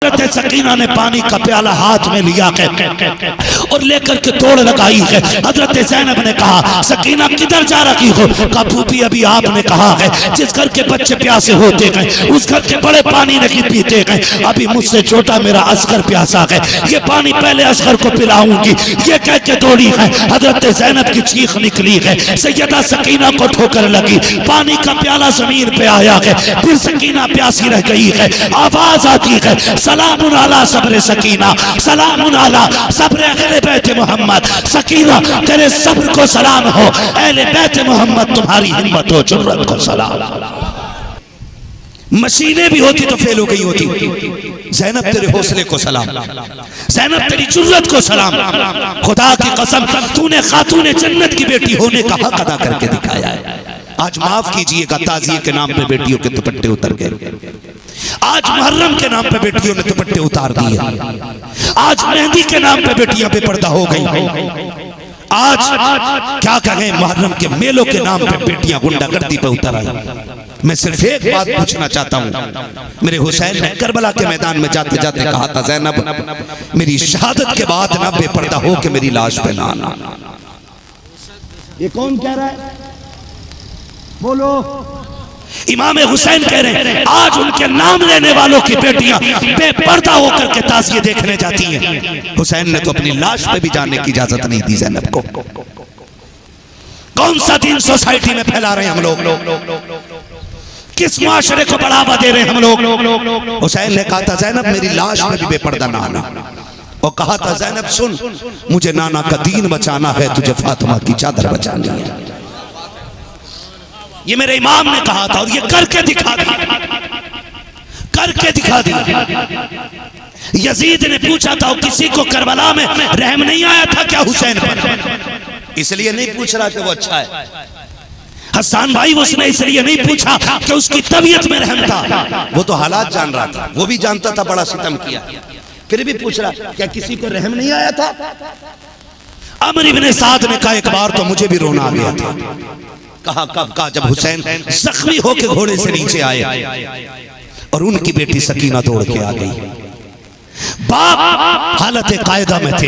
सकीना ने पानी का प्याला हाथ में लिया है और लेकर के दौड़ लगाई है। हजरत ज़ैनब ने कहा, सकीना किधर जा रही हो? कहा, फूफी अभी आपने कहा है जिस घर के बच्चे प्यासे होते हैं उस घर के बड़े पानी नहीं पीते हैं। अभी मुझसे छोटा मेरा असगर प्यासा है, ये पानी पहले असगर को पिलाऊंगी। ये कह के दौड़ी है। हजरत ज़ैनब की चीख निकली है। सैयदा सकीना को ठोकर लगी, पानी का प्याला जमीन पे आया है। फिर सकीना प्यासी रह गई है। आवाज आती है, सलामुन अला सब्र सकीना, सलामुन अला सब्र अहले बैत मोहम्मद। सकीना तेरे सब्र को सलाम हो, अहले बैत मोहम्मद तुम्हारी हिम्मत हो, जुर्रत को सलाम। मशीनें भी होती तो फेल हो गई होती। ज़ैनब तेरे हौसले को सलाम, ज़ैनब तेरी जुर्रत को सलाम। खुदा की कसम तूने खातूने जन्नत की बेटी होने का हक अदा करके दिखाया है। आज माफ कीजिएगा, ताज़िए के नाम पे बेटियों के दुपट्टे उतर गए। आज मुहर्रम के नाम पे बेटियों ने दुपट्टे उतार दिए। आज मेहंदी के नाम पे बेटियां बेपर्दा हो गई। आज क्या कहें, मुहर्रम के मेलों के नाम पे बेटियां गुंडागर्दी पे उतर आई। मैं सिर्फ एक बात पूछना चाहता हूँ, मेरे हुसैन ने करबला के मैदान में जाते जाते कहा था, ज़ैनब मेरी शहादत के बाद ना बेपर्दा हो के मेरी लाश पे ना आना। ये कौन कह रहा है? बोलो। इमाम हुसैन कह रहे हैं, आज उनके नाम लेने वालों की बेटियां बेपर्दा होकर के ताज़िए देखने जाती हैं। हुसैन ने तो अपनी लाश पे भी जाने की इजाजत नहीं दी ज़ैनब को। कौन सा दिन सोसाइटी में फैला रहे हैं हम लोग? किस माशरे को बढ़ावा दे रहे हैं हम लोग? हुसैन ने कहा था, ज़ैनब मेरी लाश में भी बेपर्दा ना आना। और कहा था, ज़ैनब सुन, मुझे नाना का दीन बचाना है, तुझे फातिमा की चादर बचानी है। ये मेरे इमाम ने कहा था और ये करके दिखा दिया, करके दिखा दिया। यजीद ने पूछा था, किसी को करबला में रहम नहीं आया था क्या हुसैन पर? इसलिए नहीं पूछ रहा कि वो अच्छा है। हसन भाई उसने इसलिए नहीं पूछा कि उसकी तबीयत में रहम था, वो तो हालात जान रहा था, वो भी जानता था बड़ा सितम किया, फिर भी पूछ रहा क्या किसी को रहम नहीं आया था? अमर इब्ने साद ने कहा, एक बार तो मुझे भी रोना आ गया था। कहा कब? कहा जब हुसैन जख्मी होके घोड़े से नीचे आए और उनकी बेटी सकीना दौड़ के आ गई। बाप हालत कायदा में थे,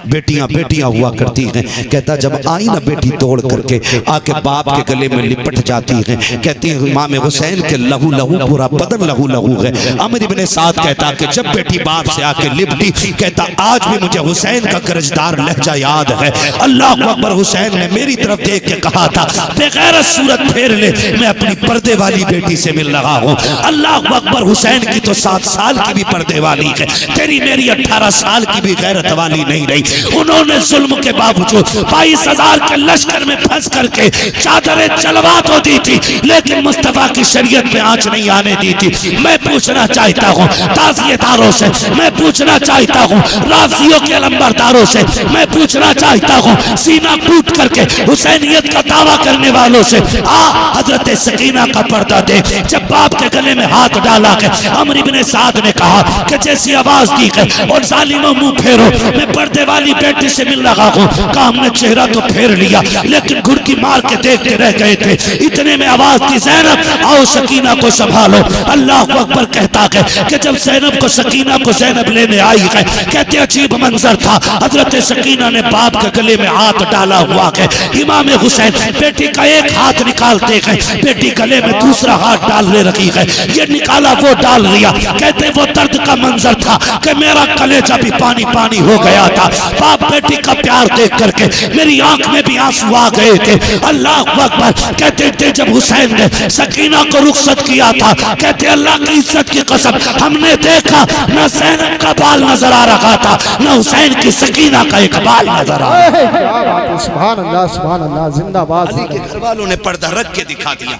बेटियां बेटियां हुआ करती हैं। कहता जब आई ना बेटी दौड़ करके आके बाप के गले में लिपट जाती हैं, कहती है इमाम हुसैन के लहू लहू, पूरा बदन लहू लहू है। अमर इब्ने साद कहता कि जब बेटी बाप से आके लिपटी, कहता आज भी मुझे हुसैन का गरजदार लहजा याद है। अल्लाह अकबर, हुसैन ने मेरी तरफ देख के कहा था, बेगैरत सूरत फेर ले, मैं अपनी पर्दे वाली बेटी से मिल रहा हूँ। अल्लाह अकबर, हुसैन की तो 7 साल की भी पर्दे वाली है, तेरी मेरी 18 साल की भी गैरत वाली नहीं रही। उन्होंने जुल्म के बावजूद 22,000 के लश्कर में फंस करके चादरें चलवा तो दी थी, लेकिन मुस्तफा की शरीयत में आंच नहीं आने दी थी। मैं पूछना चाहता हूँ ताज़ियेदारों से, मैं पूछना चाहता हूँ राज़ियों के अलंबरदारों से, मैं पूछना चाहता हूँ सीना कूट करके हुसैनियत का दावा करने वालों से, हजरत सकीना का पर्दा दे। जब बाप के गले में हाथ डाला के अमर इब्ने साद ने कहा कि जैसी आवाज दी है और जालिमों मुंह फेरो, मैं पर्दे वाली बेटी से मिल रहा हूँ। कहा हमने चेहरा तो फेर लिया, लेकिन घुड़की मार के देखते रह गए थे। इतने में आवाज दी, ज़ैनब आओ सकीना को संभालो। अल्लाह अकबर कहता है कि जब ज़ैनब को सकीना को ज़ैनब लेने आई है, कहते अजीब मंजर था। हजरत सकीना ने बाप के गले में हाथ डाला हुआ है। इमाम हुसैन बेटी का एक हाथ निकालते हैं, बेटी गले में दूसरा हाथ डाल ले रखी है। ये निकाला वो डाल लिया, कहते वो दर्द का मंजर था कि मेरा कलेजा भी पानी पानी हो गया था। बाप बेटी का प्यार देख करके मेरी आंख में भी आंसू आ गए थे। अल्लाह अकबर, कहते थे जब हुसैन ने सकीना को रुखसत किया था, कहते अल्लाह की इज्जत की कसम हमने देखा न ज़ैनब का बाल नजर आ रहा था, न हुसैन की सकीना का एक बाल नजर आ रहा था। सुभान अल्लाह, सुभान अल्लाह, जिंदाबाद। अली के घर वालों ने पर्दा रख के दिखा दिया।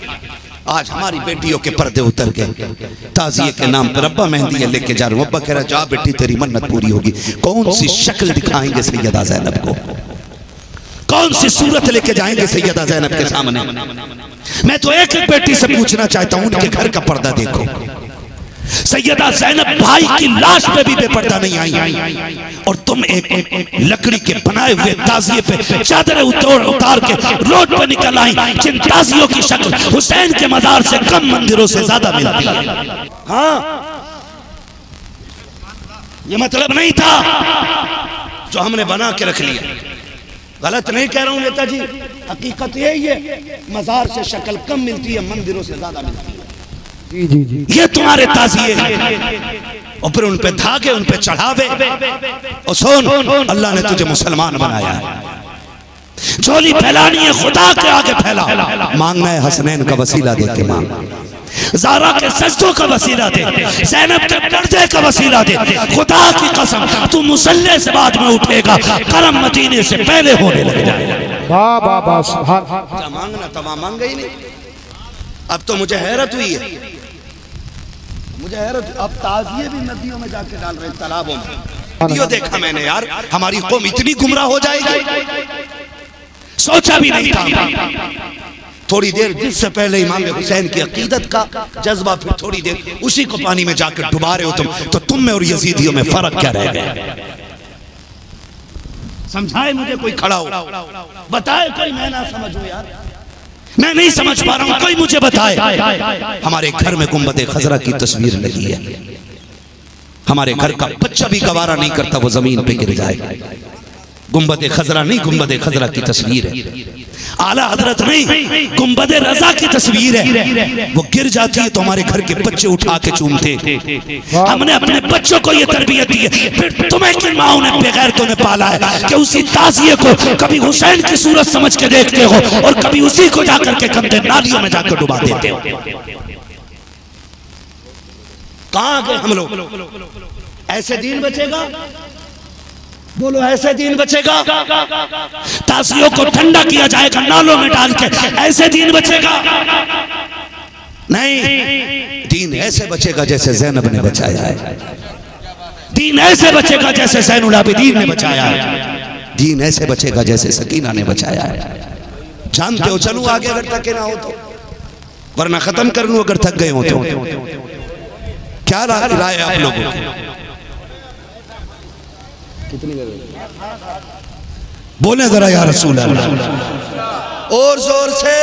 आज हमारी बेटियों के पर्दे उतर गए। ताज़िए के नाम पर अब्बा मेहंदी लेके जा रहा हूँ। अब्बा कह रहा जा बेटी तेरी मन्नत पूरी होगी। कौन सी शक्ल दिखाएंगे सैयदा ज़ैनब को, कौन सी सूरत लेके जाएंगे सैयदा ज़ैनब के सामने? मैं तो एक एक बेटी से पूछना चाहता हूँ, उनके घर का पर्दा देखो। सैयदा ज़ैनब भाई की लाश पे भी बेपर्दा नहीं आई, और तुम एक लकड़ी के बनाए हुए ताज़िए पे चादरें उतार के रोड पे निकल आई, जिन ताज़ियों की शक्ल हुसैन के मजार से कम मंदिरों से ज्यादा मिलती है। हाँ, ये मतलब नहीं था जो हमने बना के रख लिया। गलत नहीं कह रहा हूं नेताजी, हकीकत यही है, मजार से शक्ल कम मिलती है, मंदिरों से ज्यादा मिलती है। जी जी जी। ये तुम्हारे ताजिए हैं और फिर उन पे धागे, उन पे चढ़ावे। और सुन, अल्लाह ने तुझे मुसलमान बनाया है, झोली फैलानी है खुदा के आगे फैला, मांगना है हसनैन का वसीला दे के मांग, ज़ारा के सजदों का वसीला दे, ज़ैनब के पर्दे का वसीला दे। खुदा की कसम तू मुसल्ले से बाद में उठेगा, करम मदीने से पहले होने लग जाएगा। वाह वाह वाह, सुभान। मांगना तमाम मांगा ही नहीं। अब तो मुझे हैरत हुई है, मुझे हैरत, अब ताजिए भी नदियों में जाके डाल रहे हैं, तालाबों में। वीडियो देखा मैंने यार, हमारी कौम इतनी गुमराह हो जाएगी, सोचा भी नहीं था। थोड़ी देर जिससे पहले इमाम हुसैन की अकीदत का जज्बा, फिर थोड़ी देर उसी को पानी में जाकर डुबा रहे हो तुम, तो तुम में और यजीदियों में फर्क क्या रह गया? समझाए मुझे कोई खड़ा हो, बताए कोई, मैं ना समझूं यार, मैं नहीं समझ पा रहा हूं, कोई मुझे बताए। हमारे घर में गुंबद खजरा की तस्वीर लगी है, हमारे घर का बच्चा भी गवारा नहीं करता वो जमीन पे गिर जाए। गुंबद खजरा नहीं, गुंबद खजरा की तस्वीर है, आला हजरत नहीं, गुंबद रजा की तस्वीर है। वो गिर जाती है तो हमारे घर के बच्चे उठा के चूमते। हमने अपने बच्चों को ये तरबियत दी है, फिर तुम्हें किन माओ ने बेगैरतों ने पाला है कि उसी ताजिए को कभी हुसैन की सूरत समझ के देखते हो और कभी उसी को जाकर के गंदे नालियों में जाकर डुबा देते हो। कहां गए हम लोग? ऐसे दीन बचेगा? बोलो, ऐसे दीन बचेगा? ताजियों को ठंडा किया जाएगा नालों में डाल के, ऐसे दीन बचेगा? नहीं, दीन ऐसे बचेगा जैसे ज़ैनब ने बचाया है, दीन ऐसे बचेगा जैसे ज़ैनुल आबिदीन ने बचाया है, दीन ऐसे बचेगा जैसे सकीना ने बचाया है। जानते हो, चलूं आगे अगर थके ना हो तो, वरना खत्म कर लूं अगर थक गए हो तो। क्या राय है आप लोगों की? बोले जरा या रसूल अल्लाह, और जोर से।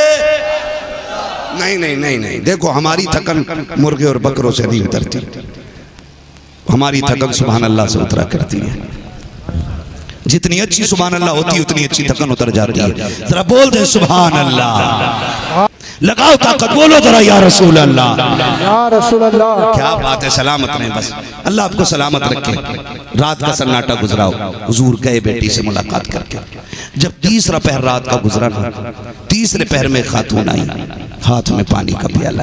नहीं नहीं नहीं नहीं, देखो हमारी थकन मुर्गे और बकरों से नहीं उतरती, हमारी थकन सुभान अल्लाह से उतरा करती है। जितनी अच्छी सुभान अल्लाह होती है उतनी अच्छी थकन उतर जाती है। जरा बोल दे सुभान अल्लाह, लगाओ ताकत, बोलो जरा या रसूल अल्लाह, या रसूल अल्लाह। क्या बात है, सलामत रहें बस, अल्लाह आपको सलामत रखे। रात का सन्नाटा गुजराओ, हुजूर गए बेटी से मुलाकात करके। जब तीसरा पहर रात का गुजरा ना, तीसरे पहर में खातून आई, हाथ में पानी का प्याला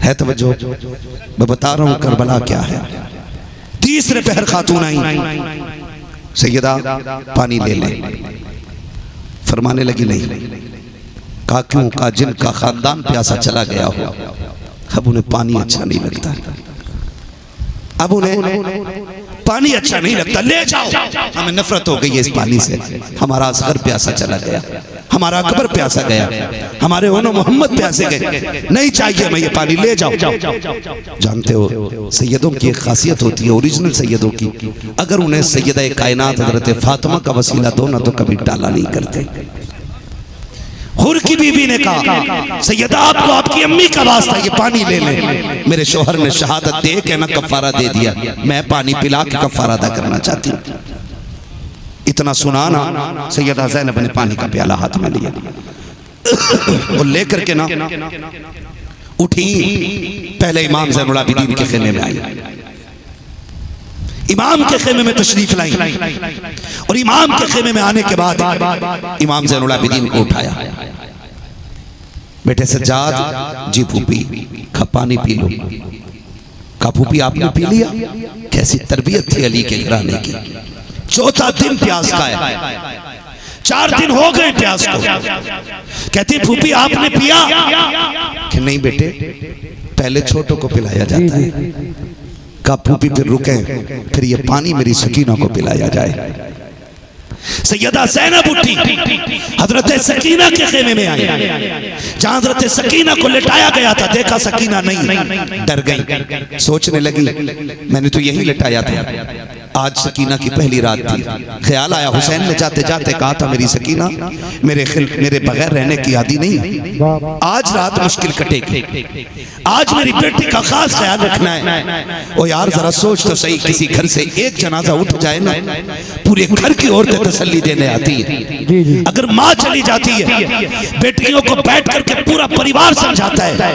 है तवज्जो, मैं बता रहा हूँ करबला क्या है। तीसरे पहर खातून आई, सैयदा पानी ले ले, फरमाने लगी नहीं। कहा क्यों? कहा जिनका खानदान प्यासा चला गया हो, अब उन्हें पानी अच्छा नहीं लगता, अब उन्हें पानी अच्छा नहीं लगता, ले जाओ। हमें नफरत हो गई है इस पानी से, हमारा असगर प्यासा चला गया, हमारा अकबर प्यासा गया, हमारे ओनो मोहम्मद प्यासे गए, नहीं चाहिए मैं ये पानी, ले जाओ। जानते हो सैयदों की एक खासियत होती है, ओरिजिनल सैयदों की, अगर उन्हें सैयदा कायनात हजरत फातिमा का वसीला दो ना तो कभी टाला नहीं करते। हुर की बीवी ने कहा सैयदा आपको आपकी अम्मी का वास्ता ये पानी ले ले। मेरे शोहर ने शहादत दे के ना कफारा दे दिया, मैं पानी पिला के कफारा अदा करना चाहती हूँ। इतना सुना ना, सैयदा ज़ैनब ने पानी का प्याला हाथ में लिया और लेकर के ना उठी, पहले इमाम ज़ैनुल आबिदीन के खेमे में आई, इमाम के खेमे में तशरीफ लाई और इमाम के खेमे में आने के बाद इमाम ज़ैनुल आबिदीन को उठाया, बेटे सज्जाद जी फूफी खा पानी पी लो। का फूफी आपने पी लिया? कैसी तरबियत थी अली के घराने की। चौथा दिन प्यास का है, 4 दिन हो गए प्यास को। कहती फूफी आपने पिया? कि नहीं बेटे, पहले छोटों को पिलाया जाता है। का फूफी फिर रुके, फिर ये पानी मेरी सकीना को पिलाया जाए। सैयदा ज़ैनब उठी, हजरत सकीना के खेमे में आई, जहां हजरत सकीना को लिटाया गया था, देखा सकीना नहीं, डर गई, सोचने लगी मैंने तो यही लिटाया था, आज सकीना की पहली रात थी। ख्याल आया, हुसैन ने जाते जाते कहा था मेरी सकीना मेरे बगैर रहने की आदी नहीं, आज रात मुश्किल कटेगी। आज मेरी बेटी का खास ख्याल रखना है। ओ यार जरा सोच तो सही, किसी घर से एक जनाजा उठ जाए ना, पूरे घर की औरतें तसल्ली देने आती है। जी जी अगर माँ चली जाती है, बेटियों को बैठ करके पूरा परिवार समझाता है।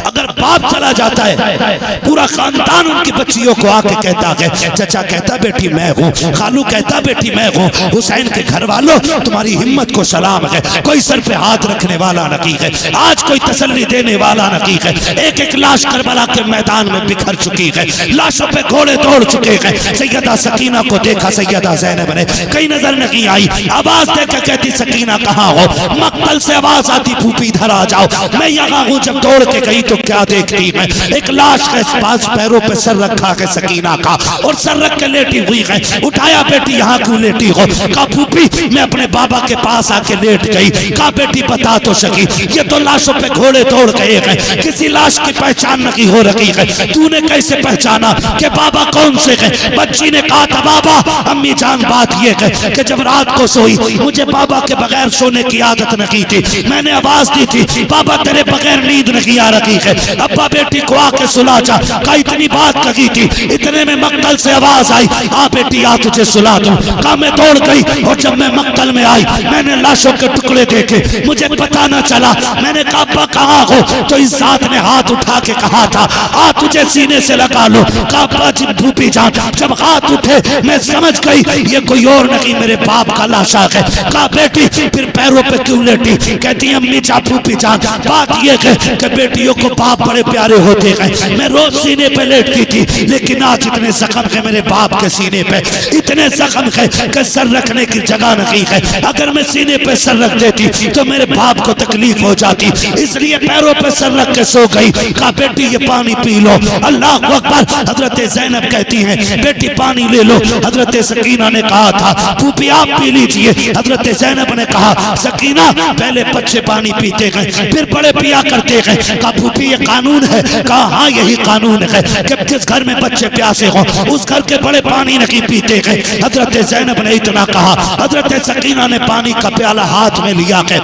अगर बाप चला जाता है, पूरा खानदान उनकी बच्चियों को आके कहता है, चचा कहता बेटी मैं हूँ, खालू कहता बेटी मैं हूँ, हुसैन के घर वालों तुम्हारी हिम्मत को सलाम है। कोई सर पे हाथ रखने वाला नहीं है, आज कोई तसल्ली देने वाला नहीं है। एक एक लाश करबला के मैदान में बिखर चुकी है, लाशों पे घोड़े दौड़ चुके हैं। सैयदा सकीना को देखा सैयदा ज़ैनब ने, कहीं नजर नहीं आई। आवाज देकर कहती सकीना कहाँ हो? मक्तल से आवाज आती फूफी इधर आ जाओ, मैं यहाँ हूँ। जब दौड़ के गई तो क्या देखती है? एक लाश के पास पैरों पे सर रखा है सकीना का, और सर रख के लेटी हुई है। उठाया बेटी यहाँ क्यों लेटी हो? कहा फूफी मैं अपने बाबा के पास आके लेट गई। कहा बेटी बता तो सकी, ये तो लाशों पे घोड़े दौड़ गए हैं, किसी लाश की पहचान नहीं हो रही है, तूने कैसे पहचाना कि बाबा कौन से हैं? बच्ची ने कहा था बाबा अम्मी जान बात ये है कि जब रात को सोई मुझे बाबा के बगैर सोने की आदत नहीं थी, मैंने आवाज दी थी बाबा तेरे बगैर नींद नहीं आ रही है। अब्बा बेटी को आके सुला जा, कहा इतनी बात कही थी। इतने में मक्तल से आवाज आई, आ बेटी आ तुझे सुला दूं। कहा मैं दौड़ गई, और जब मैं मक्तल में आई मैंने लाशों के टुकड़े देखे, मुझे पता न चला। मैंने कहा अब्बा कहाँ हो? तो इस जात ने हाथ उठा के कहा था आ तुझे सीने से लगा लो। कहा अब्बा जी भूपी जान जब हाथ उठे मैं समझ गई ये कोई और नहीं मेरे बाप का लाशा है। कहा बेटी फिर पैरों पे क्यों लेटी? कहती अम्मी जा भूपी जान बात ये है कि बेटियों को बाप बड़े प्यारे होते हैं, मैं रोज सीने पे लेटती थी, लेकिन आज इतने जख्म है मेरे बाप के सीने पे, इतने जख्म है कि सर रखने की जगह नहीं है। अगर मैं सीने पे सर रख देती तो मेरे बाप को तकलीफ हो जाती, इसलिए पैरों पे सर रख के सो गई। कहा बेटी ये पानी पी लो। अल्लाह अकबर। हजरत ज़ैनब कहती हैं बेटी पानी ले लो। हजरत सकीना ने कहा था फूफी आप पी लीजिए। हजरत ज़ैनब ने कहा सकीना पहले बच्चे पानी पीते हैं फिर बड़े पिया करते हैं। कहा फूफी ये कानून है? कहा हाँ यही कानून है कि जिस घर में बच्चे प्यासे हो उस घर के बड़े पानी नहीं पीते हैं। हजरत ज़ैनब ने इतना कहा, हजरत सकीना ने पानी का प्याला हाथ में लिया है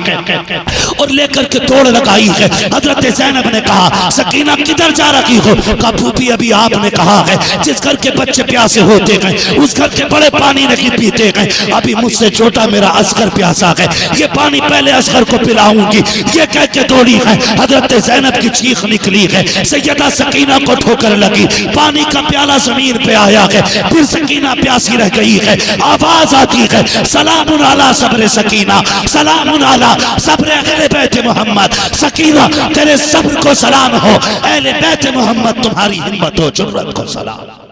और लेकर के तोड़ लगाई है। हजरत ज़ैनब ने कहा सकीना किधर जा रही हो? कहा फूफी अभी आपने कहा है जिस घर के बच्चे प्यासे होते हैं उस घर के बड़े पानी नहीं पीते हैं। अभी मुझसे छोटा मेरा असगर प्यासा है, ये पानी पहले असगर को पिलाऊंगी। ये कह के दौड़ी है। हजरत ज़ैनब की चीख निकली है, सैयदा सकीना को ठोकर लगी, पानी का प्याला जमीन पे आया है। फिर सकीना प्यासी रह गई है। आवाज आती है सलामुन अला सब्र सकीना, सलामुन अला सब्र अहले बैत मोहम्मद। सकीना तेरे सब्र को सलाम हो, अहले बैत मोहम्मद तुम्हारी हिम्मत हो जुर्रत को सलाम।